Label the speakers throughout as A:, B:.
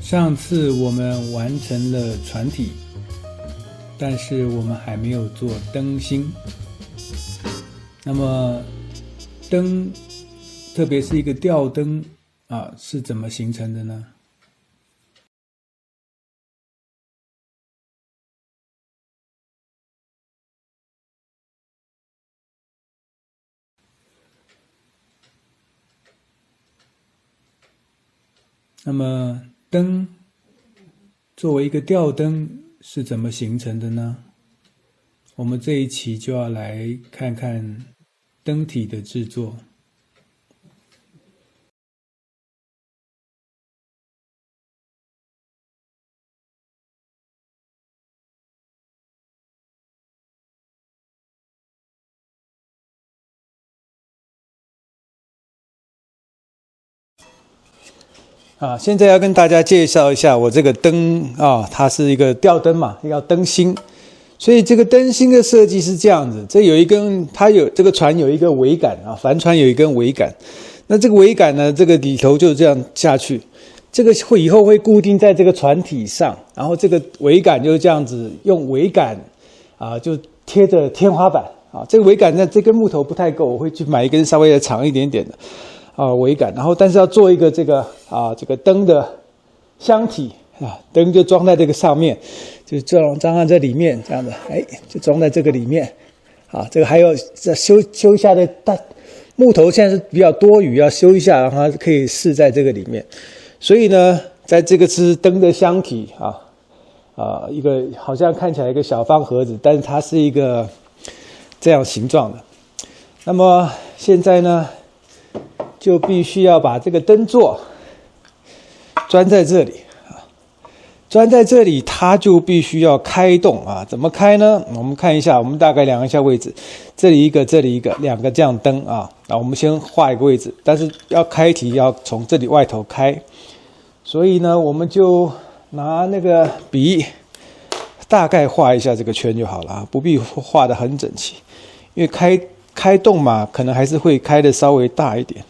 A: 上次我们完成了船体，但是我们还没有做灯芯。那么灯，特别是一个吊灯是怎么形成的呢？那么灯作为一个吊灯是怎么形成的呢？我们这一期就要来看看灯体的制作。现在要跟大家介绍一下我这个灯它是一个吊灯嘛，要灯芯。所以这个灯芯的设计是这样子，这有一根，这个船有一个桅杆帆船有一根桅杆。那这个桅杆呢，这个里头就这样下去，这个以后会固定在这个船体上，然后这个桅杆就是这样子，用桅杆就贴着天花板这个桅杆呢，这根木头不太够，我会去买一根稍微的长一点点的桅杆，然后但是要做一个这个灯的箱体灯就装在这个上面，就装在这里面，这样的，就装在这个里面这个还有再修一下的木头，现在是比较多余，要修一下，然后它可以试在这个里面。所以呢，在这个是灯的箱体一个好像看起来一个小方盒子，但是它是一个这样形状的。那么现在呢，就必须要把这个灯座钻在这里钻在这里，它就必须要开动怎么开呢？我们看一下，我们大概量一下位置，这里一个，这里一个，两个这样灯我们先画一个位置，但是要开题要从这里外头开，所以呢，我们就拿那个笔大概画一下这个圈就好了不必画得很整齐，因为开动嘛，可能还是会开得稍微大一点。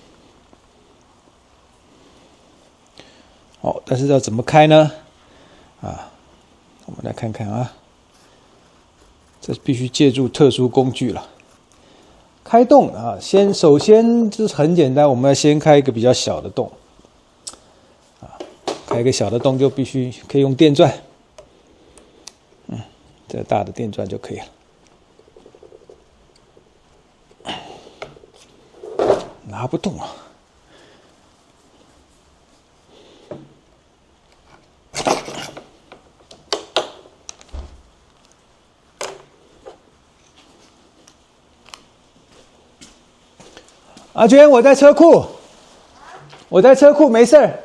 A: 但是要怎么开呢？我们来看看这必须借助特殊工具了。开洞首先就是很简单，我们要先开一个比较小的洞开一个小的洞就必须可以用电钻，这个大的电钻就可以了。拿不动阿娟，我在车库，没事儿。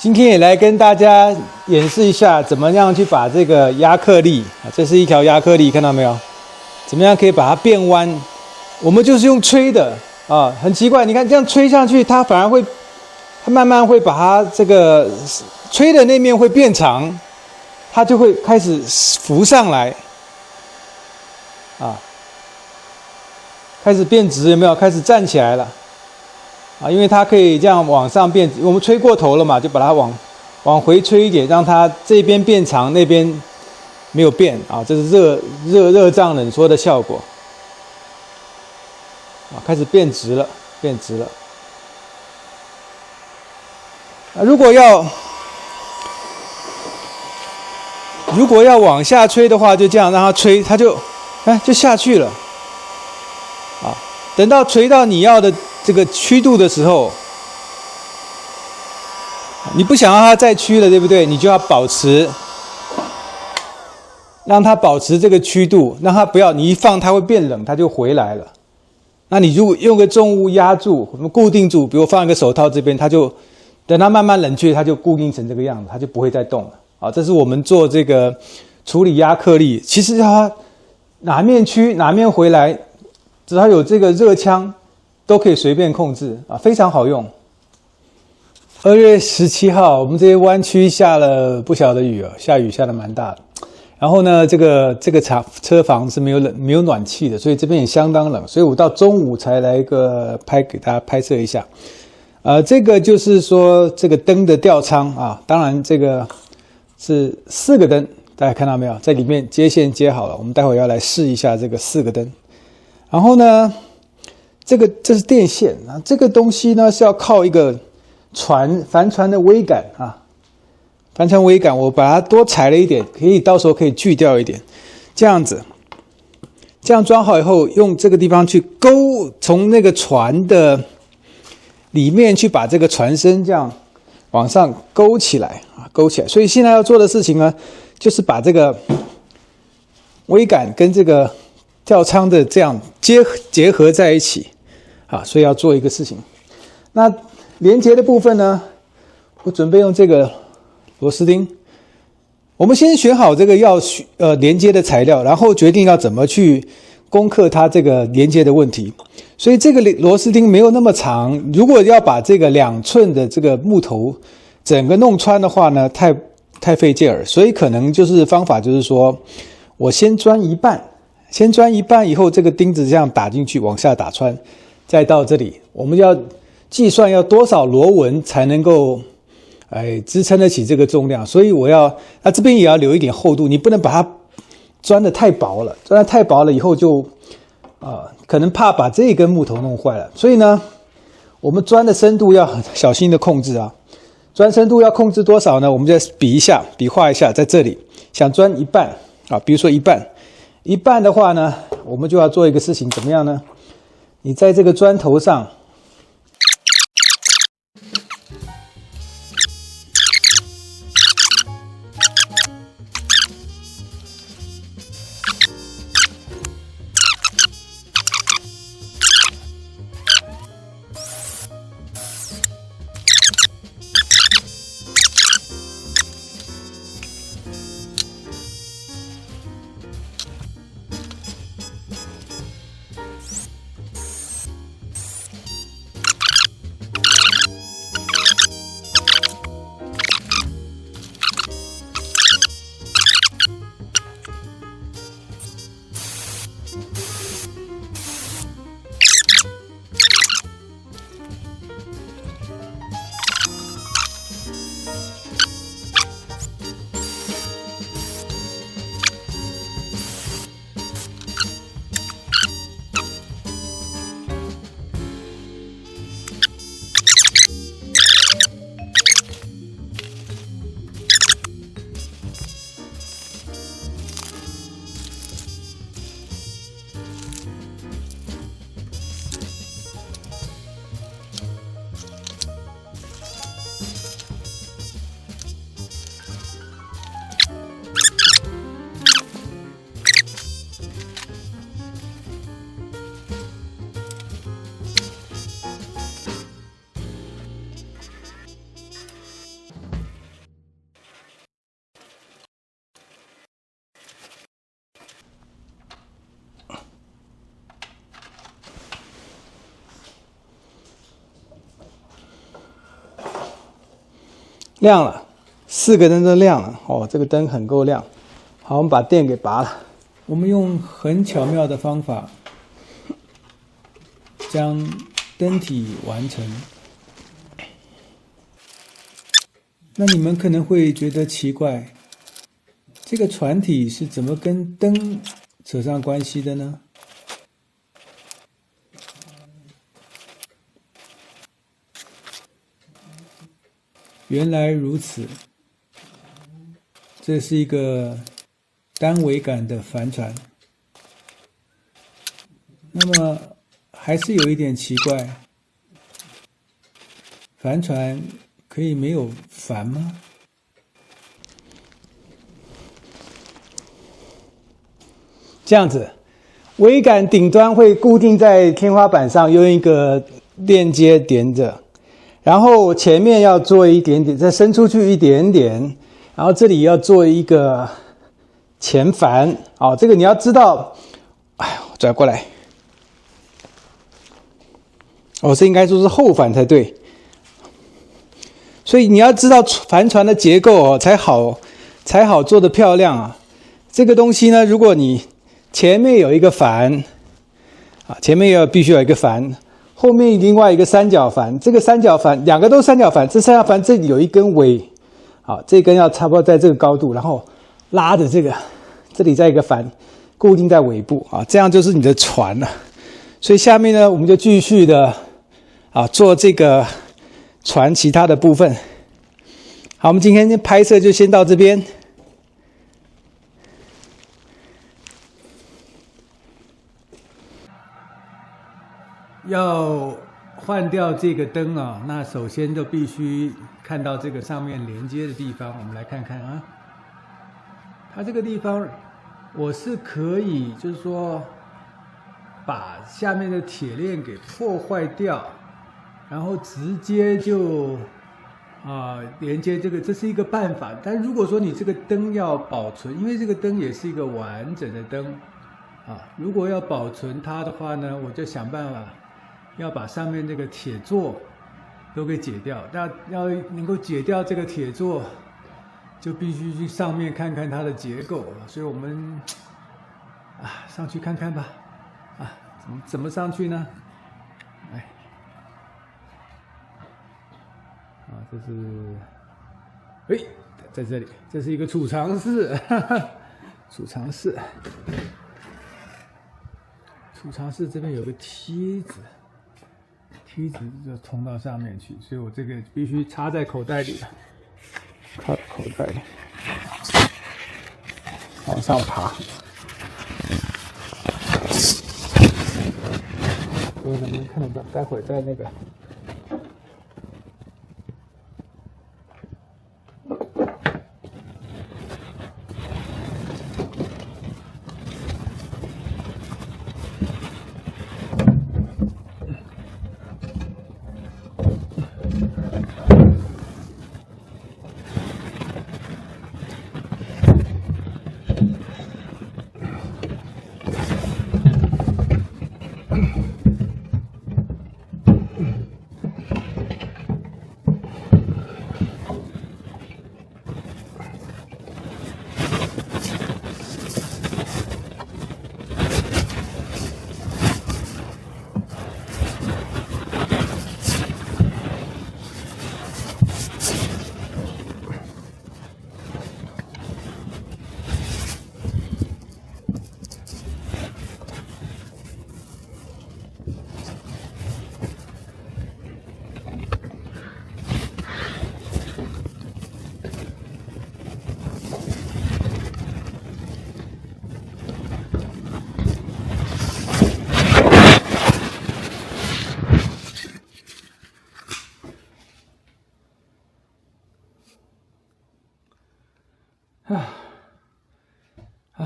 A: 今天也来跟大家演示一下，怎么样去把这个亚克力啊，这是一条亚克力，看到没有？怎么样可以把它变弯？我们就是用吹的啊，很奇怪，你看这样吹上去，它反而会，它慢慢会把它这个吹的那面会变长，它就会开始浮上来，啊，开始变直，有没有？开始站起来了。啊，因为它可以这样往上变，我们吹过头了嘛，就把它往回吹一点，让它这边变长，那边没有变啊，这是热胀冷缩的效果。啊，开始变直了，变直了。啊，如果要往下吹的话，就这样让它吹，它就就下去了。啊，等到吹到你要的这个曲度的时候，你不想让它再曲了，对不对？你就要保持，让它保持这个曲度，让它不要你一放它会变冷，它就回来了。那你如果用个重物压住，我们固定住，比如放一个手套这边，它就等它慢慢冷却，它就固定成这个样子，它就不会再动了。啊，这是我们做这个处理亚克力，其实它哪面曲哪面回来，只要有这个热枪，都可以随便控制啊，非常好用。2月17号，我们这些湾区下了不小的雨，下雨下得蛮大的。然后呢，这个车房是没有暖气的，所以这边也相当冷，所以我到中午才来给大家拍摄一下。这个就是说这个灯的吊舱啊，当然这个是4个灯，大家看到没有？在里面接线接好了，我们待会要来试一下这个4个灯。然后呢，这是电线啊，这个东西呢是要靠一个帆船的桅杆啊。帆船桅杆，我把它多裁了一点，到时候可以锯掉一点，这样子，这样装好以后，用这个地方去勾，从那个船的里面去把这个船身这样往上勾起来啊，勾起来。所以现在要做的事情呢，就是把这个桅杆跟这个吊舱的这样结合在一起啊，所以要做一个事情。那连接的部分呢，我准备用这个螺丝钉，我们先选好这个要连接的材料，然后决定要怎么去攻克它这个连接的问题。所以这个螺丝钉没有那么长，如果要把这个2寸的这个木头整个弄穿的话呢，太费劲儿，所以可能方法就是说，我先钻一半以后，这个钉子这样打进去，往下打穿，再到这里，我们要计算要多少螺纹才能够支撑得起这个重量，所以这边也要留一点厚度，你不能把它钻得太薄了，钻得太薄了以后就可能怕把这一根木头弄坏了，所以呢，我们钻的深度要很小心的控制啊。钻深度要控制多少呢？我们再比划一下，在这里想钻一半啊，比如说一半的话呢，我们就要做一个事情，怎么样呢？你在这个砖头上。亮了，4个灯都亮了哦，这个灯很够亮。好，我们把电给拔了。我们用很巧妙的方法将灯体完成。那你们可能会觉得奇怪，这个船体是怎么跟灯扯上关系的呢？原来如此，这是一个单桅杆的帆船。那么还是有一点奇怪，帆船可以没有帆吗？这样子，桅杆顶端会固定在天花板上，用一个链接连着。然后前面要做一点点，再伸出去一点点，然后这里要做一个前帆。哦，这个你要知道，哎，我转过来。哦，这应该说是后帆才对。所以你要知道帆船的结构哦，才好做得漂亮啊。这个东西呢，如果你前面有一个帆，啊，前面必须有一个帆。后面另外一个三角帆，这个三角帆2个都是三角帆，这三角帆这里有一根尾，好，这根要差不多在这个高度，然后拉着这个，这里再一个帆固定在尾部啊，这样就是你的船了。所以下面呢，我们就继续的做这个船其他的部分。好，我们今天拍摄就先到这边。要换掉这个灯啊，那首先就必须看到这个上面连接的地方。我们来看看啊，它这个地方我是可以，就是说把下面的铁链给破坏掉，然后直接就连接这个，这是一个办法。但如果说你这个灯要保存，因为这个灯也是一个完整的灯如果要保存它的话呢，我就想办法要把上面这个铁座都给解掉。那要能够解掉这个铁座，就必须去上面看看它的结构。所以我们上去看看吧。怎么上去呢？来，这是，在这里，这是一个储藏室，储藏室。储藏室这边有个梯子就通到上面去，所以我这个必须插在口袋里了，插口袋里，往上爬。各位能不能看得到？待会儿在那个。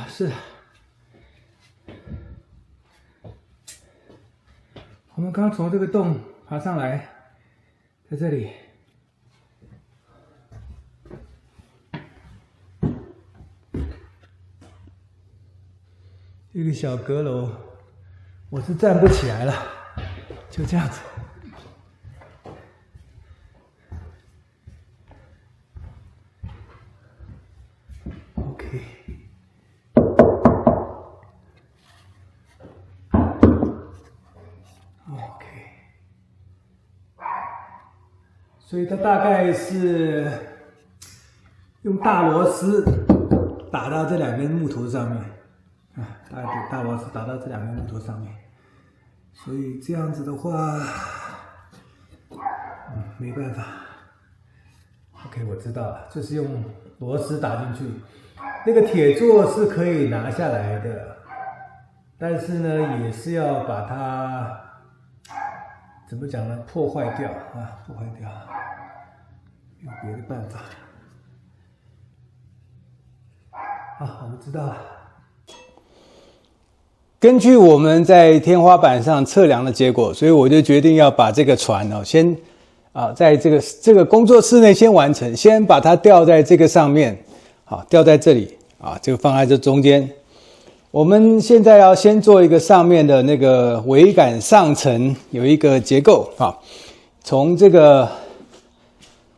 A: 是，我们刚从这个洞爬上来，在这里，一个小阁楼，我是站不起来了，就这样子。所以它大概是用大螺丝打到这2根木头上面啊，大螺丝打到这2根木头上面，所以这样子的话，没办法。OK， 我知道了，就是用螺丝打进去，那个铁座是可以拿下来的，但是呢，也是要把它怎么讲呢？破坏掉啊，破坏掉，没有别的办法。好，我知道了。根据我们在天花板上测量的结果，所以我就决定要把这个船先在这个工作室内先完成，先把它吊在这个上面，吊在这里这个放在这中间。我们现在要先做一个上面的那个桅杆上层有一个结构从这个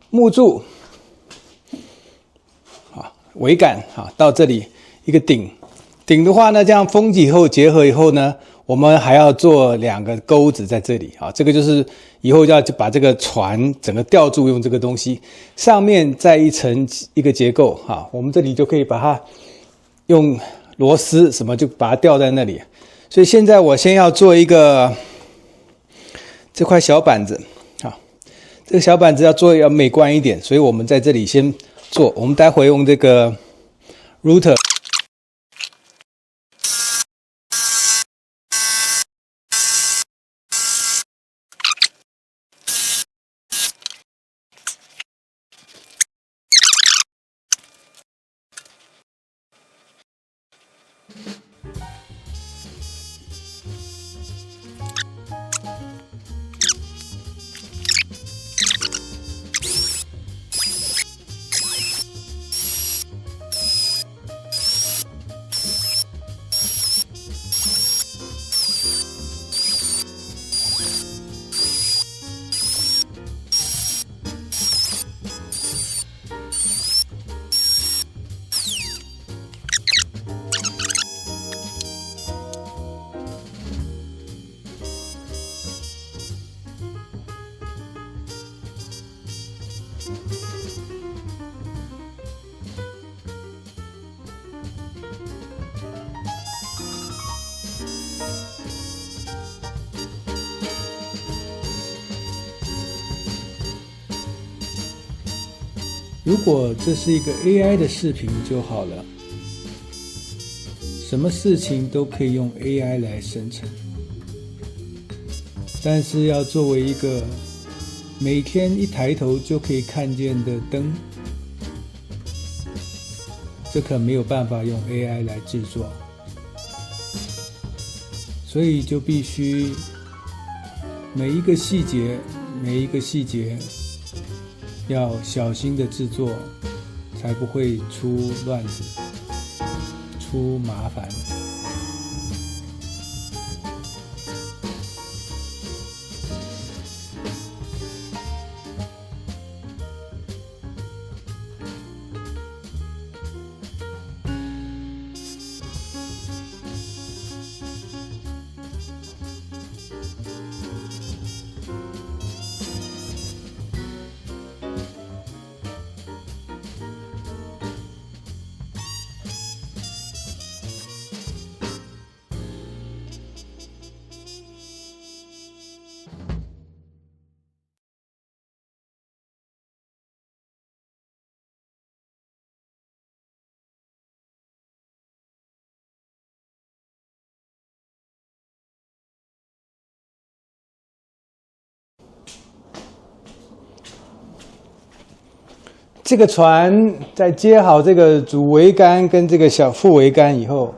A: 木柱桅杆到这里一个顶的话呢，这样封起以后结合以后呢，我们还要做2个钩子在这里这个就是以后要把这个船整个吊住，用这个东西上面再一层一个结构我们这里就可以把它用螺丝什么就把它吊在那里。所以现在我先要做一个这块小板子这个小板子要美观一点，所以我们在这里先做，我们待会用这个 router。如果这是一个 AI 的视频就好了，什么事情都可以用 AI 来生成，但是要作为一个每天一抬头就可以看见的灯，这可没有办法用 AI 来制作，所以就必须每一个细节要小心的制作，才不会出乱子、出麻烦。这个船在接好这个主桅杆跟这个小副桅杆以后，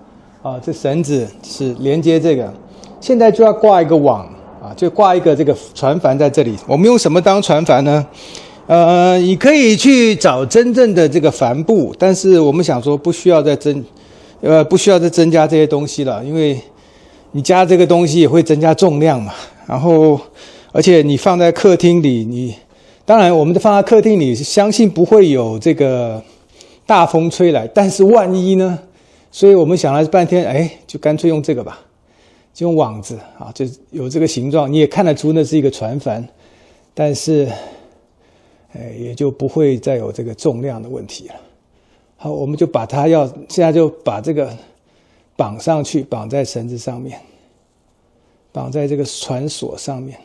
A: 这绳子是连接这个，现在就要挂一个网就挂一个这个船帆在这里。我们用什么当船帆呢？你可以去找真正的这个帆布，但是我们想说不需要再增加这些东西了，因为你加这个东西也会增加重量嘛。然后，而且你放在客厅里，当然我们放在客厅里，相信不会有这个大风吹来，但是万一呢？所以我们想了半天，就干脆用这个吧，就用网子就有这个形状，你也看得出那是一个船帆，但是也就不会再有这个重量的问题了。好，我们就把它现在就把这个绑上去，绑在绳子上面，绑在这个船索上面。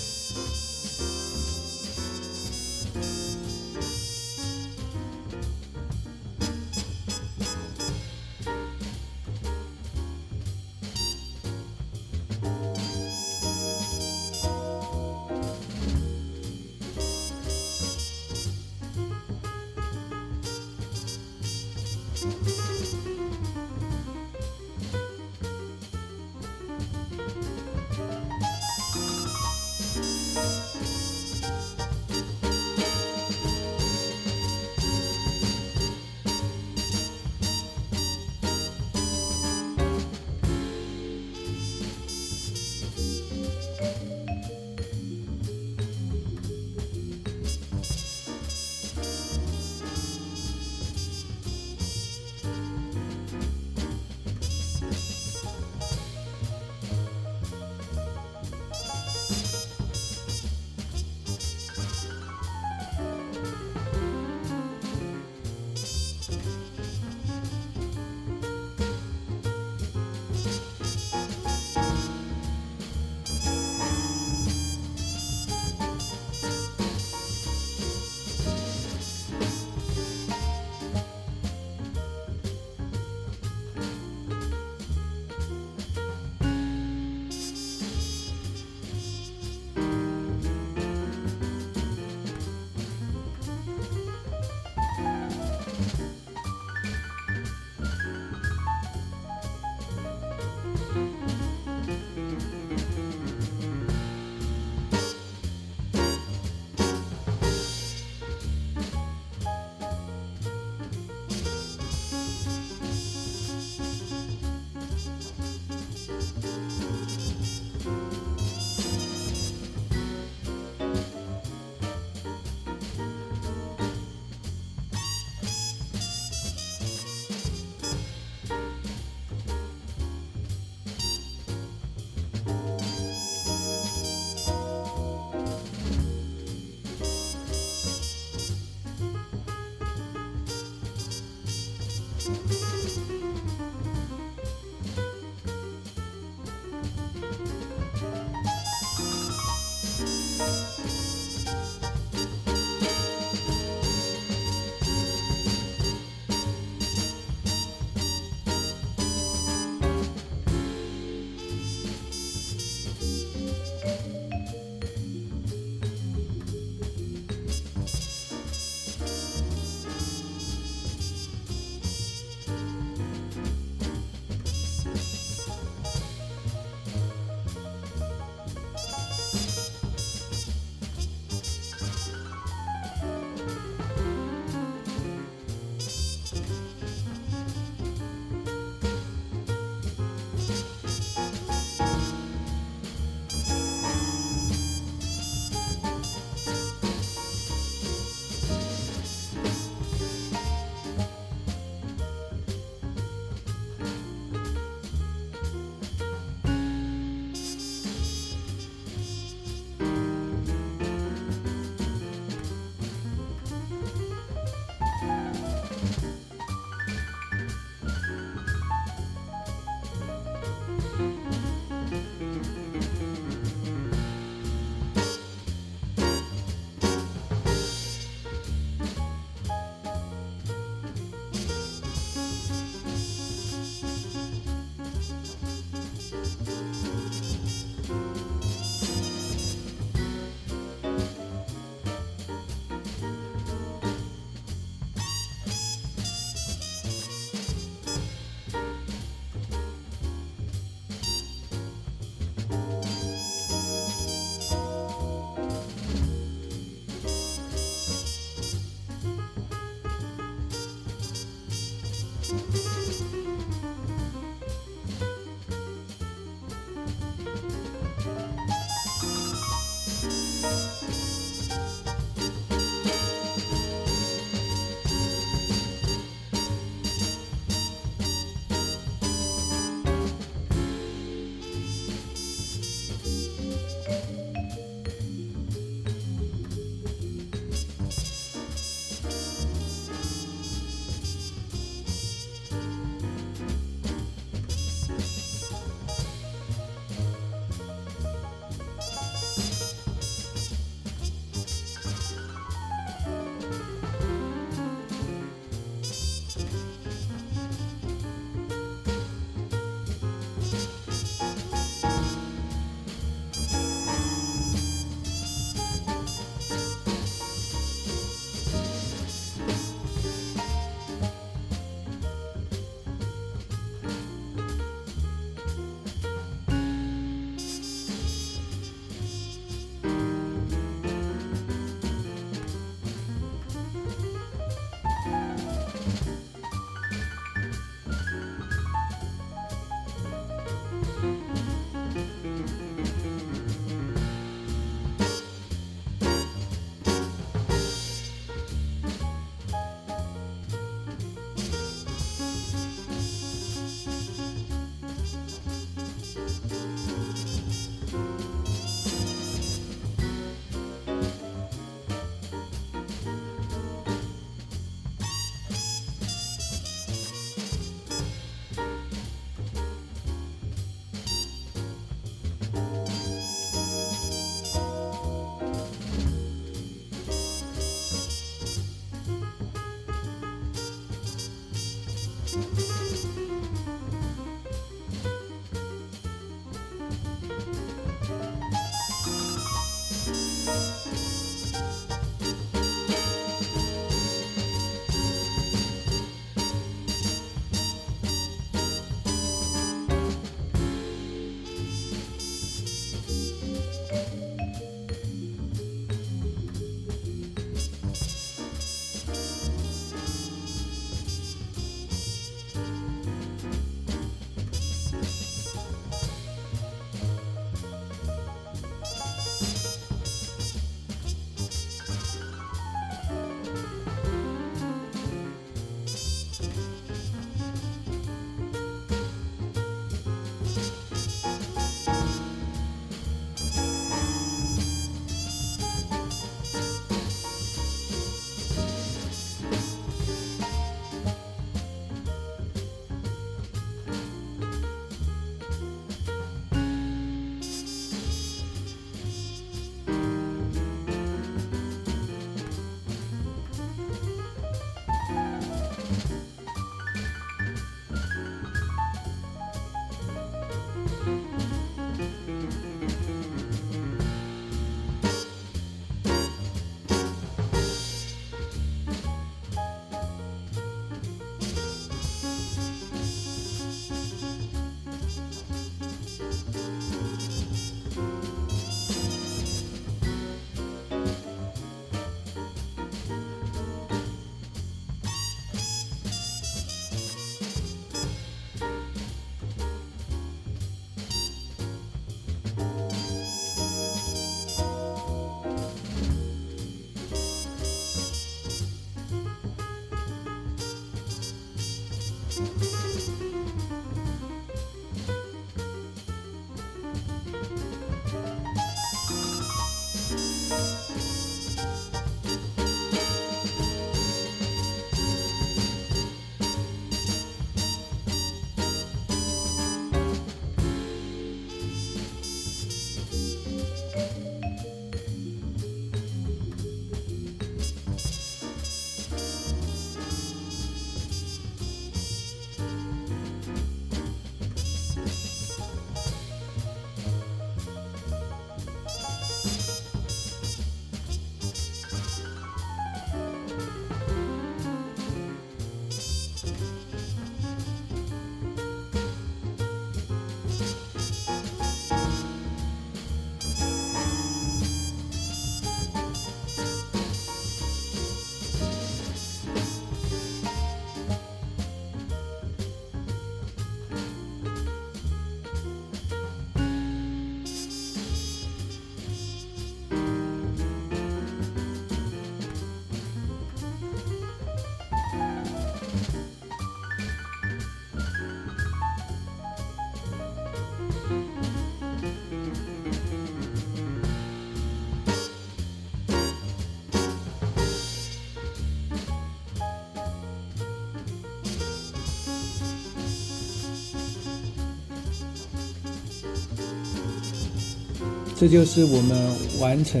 A: 这就是我们完成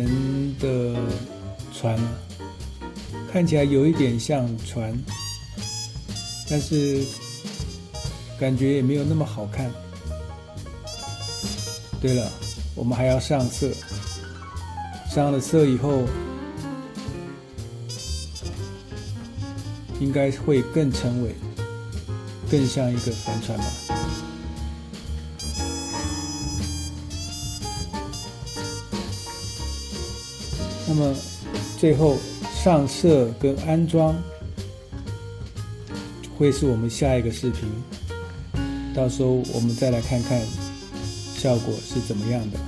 A: 的船，看起来有一点像船，但是感觉也没有那么好看。对了，我们还要上色，上了色以后，应该会更沉稳，更像一个帆船吧。那么最后上色跟安装会是我们下一个视频，到时候我们再来看看效果是怎么样的。